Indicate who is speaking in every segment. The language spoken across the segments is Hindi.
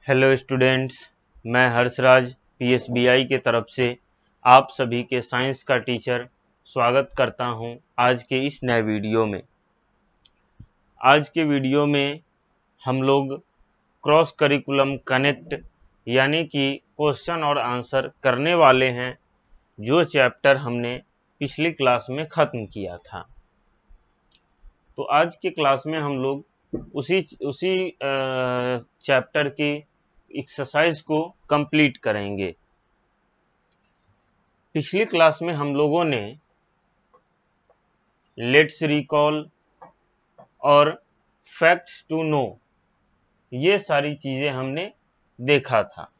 Speaker 1: हेलो स्टूडेंट्स, मैं हर्षराज पीएसबीआई के तरफ से आप सभी के साइंस का टीचर स्वागत करता हूं आज के इस नए वीडियो में। आज के वीडियो में हम लोग क्रॉस करिकुलम कनेक्ट यानी कि क्वेश्चन और आंसर करने वाले हैं, जो चैप्टर हमने पिछली क्लास में ख़त्म किया था। तो आज के क्लास में हम लोग उसी चैप्टर की एक्सरसाइज को कंप्लीट करेंगे। पिछली क्लास में हम लोगों ने लेट्स रिकॉल और फैक्ट्स टू नो ये सारी चीजें हमने देखा था,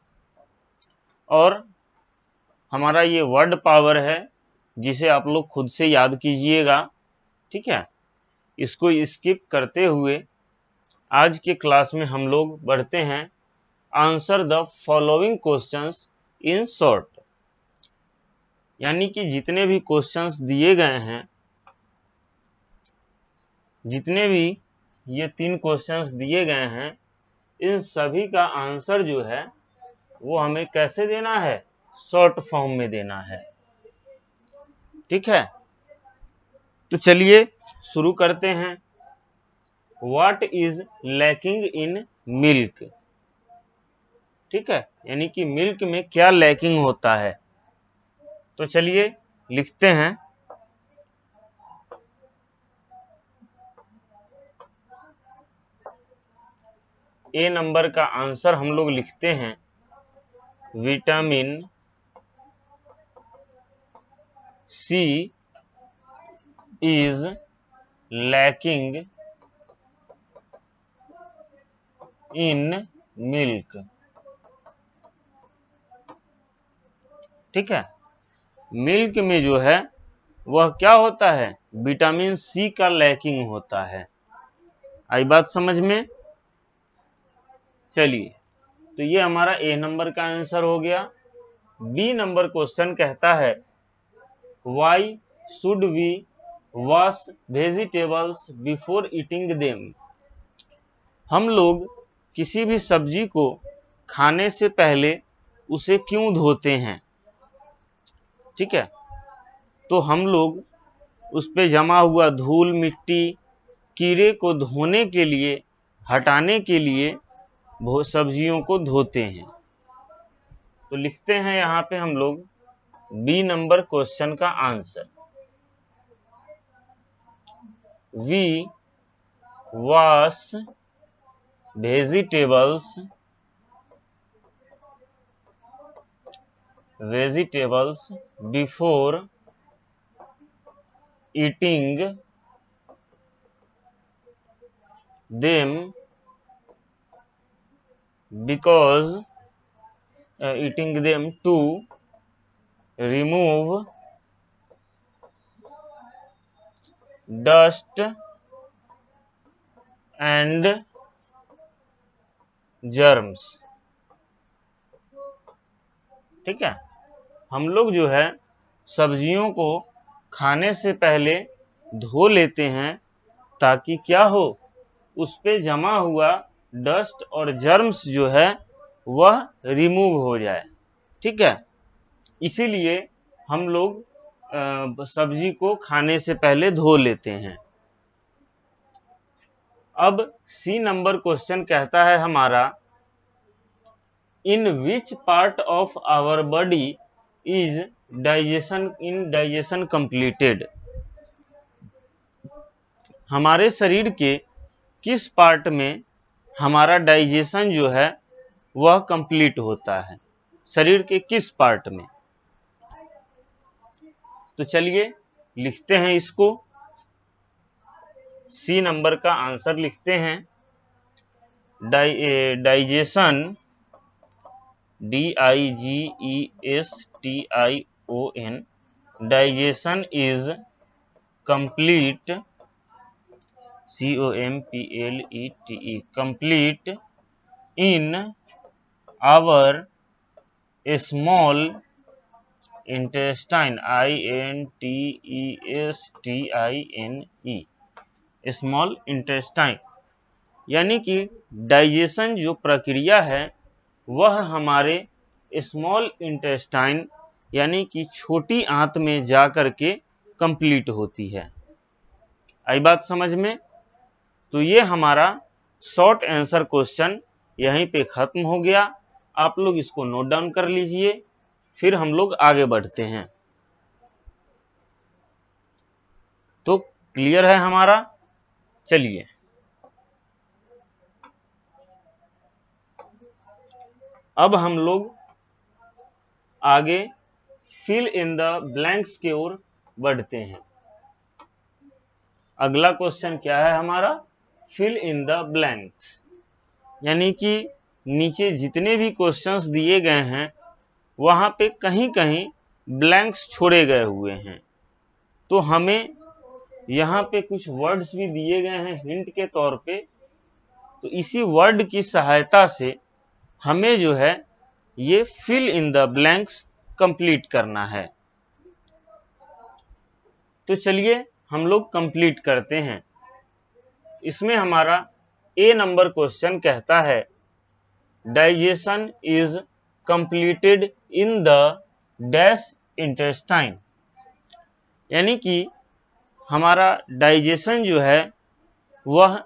Speaker 1: और हमारा ये वर्ड पावर है जिसे आप लोग खुद से याद कीजिएगा, ठीक है। इसको स्किप करते हुए आज के क्लास में हम लोग बढ़ते हैं answer the following questions in short, यानी कि जितने भी क्वेश्चंस दिए गए हैं, जितने भी ये 3 क्वेश्चंस दिए गए हैं, इन सभी का आंसर जो है वो हमें कैसे देना है, शॉर्ट फॉर्म में देना है, ठीक है। तो चलिए शुरू करते हैं। What is lacking in milk, ठीक है, यानी कि मिल्क में क्या लैकिंग होता है। तो चलिए लिखते हैं। ए नंबर का आंसर हम लोग लिखते हैं vitamin C is lacking in milk, ठीक है। मिल्क में जो है वह क्या होता है, विटामिन सी का लैकिंग होता है। आई बात समझ में? चलिए, तो ये हमारा ए नंबर का आंसर हो गया। बी नंबर क्वेश्चन कहता है why should we wash vegetables before eating them. हम लोग किसी भी सब्जी को खाने से पहले उसे क्यों धोते हैं, ठीक है। तो हम लोग उस पे जमा हुआ धूल मिट्टी कीड़े को धोने के लिए, हटाने के लिए सब्जियों को धोते हैं। तो लिखते हैं यहाँ पे हम लोग बी नंबर क्वेश्चन का answer, we wash vegetables before eating them because eating them to remove dust and germs, ठीक है। हम लोग जो है सब्जियों को खाने से पहले धो लेते हैं ताकि क्या हो, उस पे जमा हुआ डस्ट और जर्म्स जो है वह रिमूव हो जाए, ठीक है। इसीलिए हम लोग सब्जी को खाने से पहले धो लेते हैं। अब सी नंबर क्वेश्चन कहता है हमारा in which part of our body is digestion completed. हमारे शरीर के किस पार्ट में हमारा डाइजेशन जो है वह कंप्लीट होता है, शरीर के किस पार्ट में। तो चलिए लिखते हैं इसको। सी नंबर का आंसर लिखते हैं digestion DIGESTION digestion is complete COMPLETE complete in our small intestine INTESTINE small intestine, यानी कि डाइजेशन जो प्रक्रिया है वह हमारे स्मॉल इंटेस्टाइन यानी कि छोटी आंत में जा कर के कंप्लीट होती है। आई बात समझ में? तो ये हमारा शॉर्ट आंसर क्वेश्चन यहीं पे खत्म हो गया। आप लोग इसको नोट डाउन कर लीजिए, फिर हम लोग आगे बढ़ते हैं। तो क्लियर है हमारा? चलिए अब हम लोग आगे फिल इन द ब्लैंक्स की ओर बढ़ते हैं। अगला क्वेश्चन क्या है हमारा? फिल इन द ब्लैंक्स, यानी कि नीचे जितने भी क्वेश्चंस दिए गए हैं वहां पे कहीं कहीं ब्लैंक्स छोड़े गए हुए हैं। तो हमें यहाँ पे कुछ वर्ड्स भी दिए गए हैं हिंट के तौर पे, तो इसी वर्ड की सहायता से हमें जो है ये fill in the blanks complete करना है। तो चलिए हम लोग कंप्लीट करते हैं। इसमें हमारा ए नंबर क्वेश्चन कहता है digestion is completed in the dash intestine, यानी कि हमारा डाइजेशन जो है वह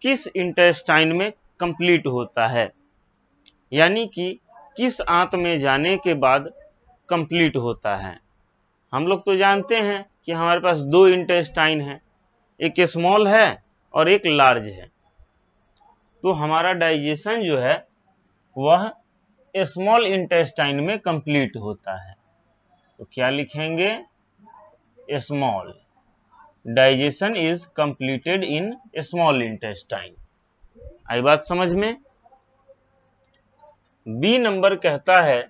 Speaker 1: किस इंटेस्टाइन में कंप्लीट होता है, यानी कि किस आंत में जाने के बाद कंप्लीट होता है। हम लोग तो जानते हैं कि हमारे पास दो इंटेस्टाइन है, एक स्मॉल है और एक लार्ज है। तो हमारा डाइजेशन जो है वह स्मॉल इंटेस्टाइन में कंप्लीट होता है। तो क्या लिखेंगे? Small. Digestion is completed in small intestine. आई बात समझ में? बी नंबर कहता है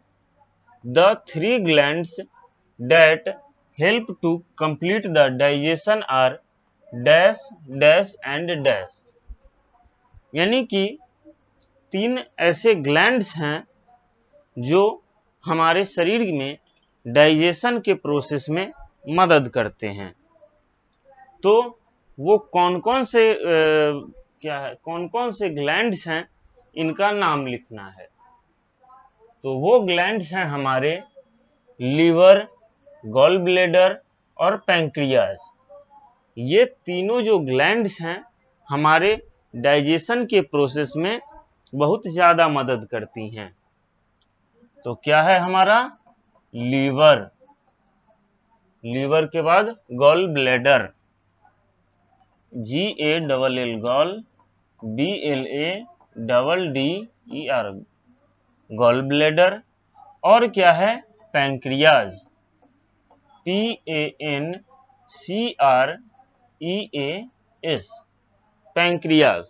Speaker 1: the 3 glands that help to complete the digestion are dash dash and dash, यानी कि 3 ऐसे ग्लैंड्स हैं जो हमारे शरीर में डाइजेशन के प्रोसेस में मदद करते हैं। तो वो कौन कौन से कौन कौन से ग्लैंड्स हैं, इनका नाम लिखना है। तो वो ग्लैंड्स हैं हमारे लीवर, गॉल ब्लेडर और पैंक्रियाज। ये तीनों जो ग्लैंड्स हैं हमारे डाइजेशन के प्रोसेस में बहुत ज्यादा मदद करती हैं। तो क्या है हमारा? लीवर, लीवर के बाद gall bladder, GALL gall, BLADDER gall bladder, और क्या है? Pancreas, PANCREAS pancreas.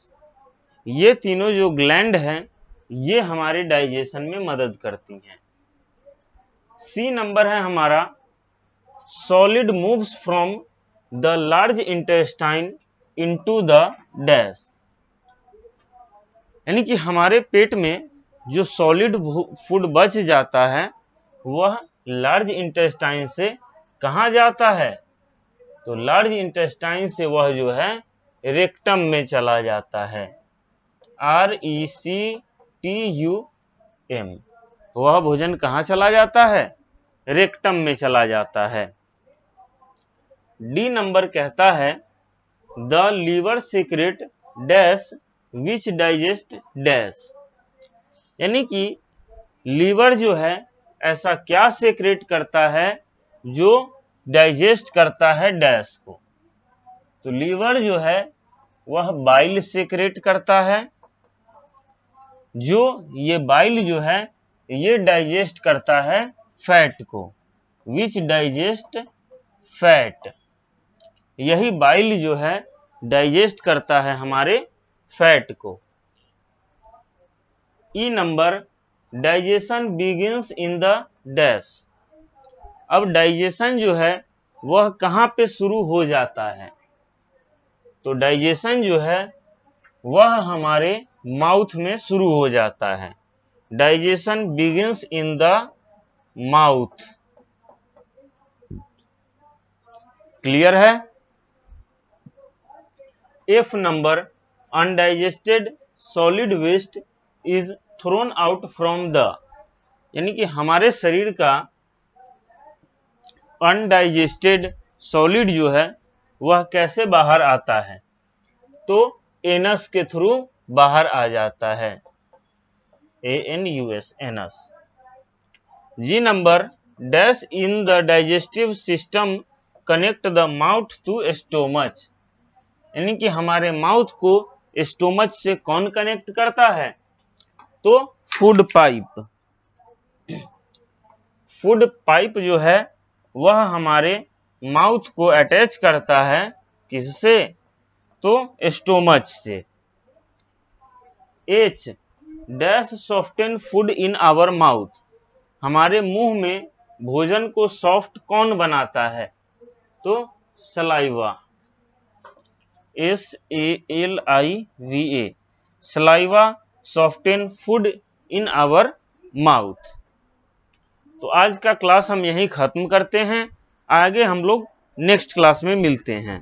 Speaker 1: ये तीनों जो ग्लैंड हैं ये हमारे डाइजेशन में मदद करती हैं। सी नंबर है हमारा solid moves from the large intestine into the dash, यानी कि हमारे पेट में जो सॉलिड फूड बच जाता है वह लार्ज इंटेस्टाइन से कहाँ जाता है? तो लार्ज इंटेस्टाइन से वह जो है रेक्टम में चला जाता है, RECTUM। वह भोजन कहाँ चला जाता है? रेक्टम में चला जाता है। डी नंबर कहता है the liver secrete dash which digest dash, यानी कि लीवर जो है ऐसा क्या सेक्रेट करता है जो डाइजेस्ट करता है डैश को। तो लीवर जो है वह बाइल सेक्रेट करता है, जो ये बाइल जो है ये डाइजेस्ट करता है फैट को, विच डाइजेस्ट फैट। यही बाइल जो है डाइजेस्ट करता है हमारे फैट को। E number digestion begins in the dash, अब डाइजेशन जो है वह कहाँ पे शुरू हो जाता है? तो डाइजेशन जो है वह हमारे माउथ में शुरू हो जाता है। Digestion begins in the mouth. Clear है? F number undigested solid waste is thrown out from the, यानी कि हमारे शरीर का अनडाइजेस्टेड सॉलिड जो है वह कैसे बाहर आता है, तो एनस के थ्रू बाहर आ जाता है, ANUS, anus. G number, dash in the digestive system connect the mouth to stomach, यानी कि हमारे माउथ को स्टोमच से कौन कनेक्ट करता है, तो फूड पाइप। फूड पाइप जो है वह हमारे माउथ को अटैच करता है, किससे, तो स्टोमच से। H, dash soften food in our mouth, हमारे मुंह में भोजन को सॉफ्ट कौन बनाता है, तो saliva, SALIVA, saliva soften food in our mouth. तो आज का क्लास हम यहीं खत्म करते हैं, आगे हम लोग नेक्स्ट क्लास में मिलते हैं।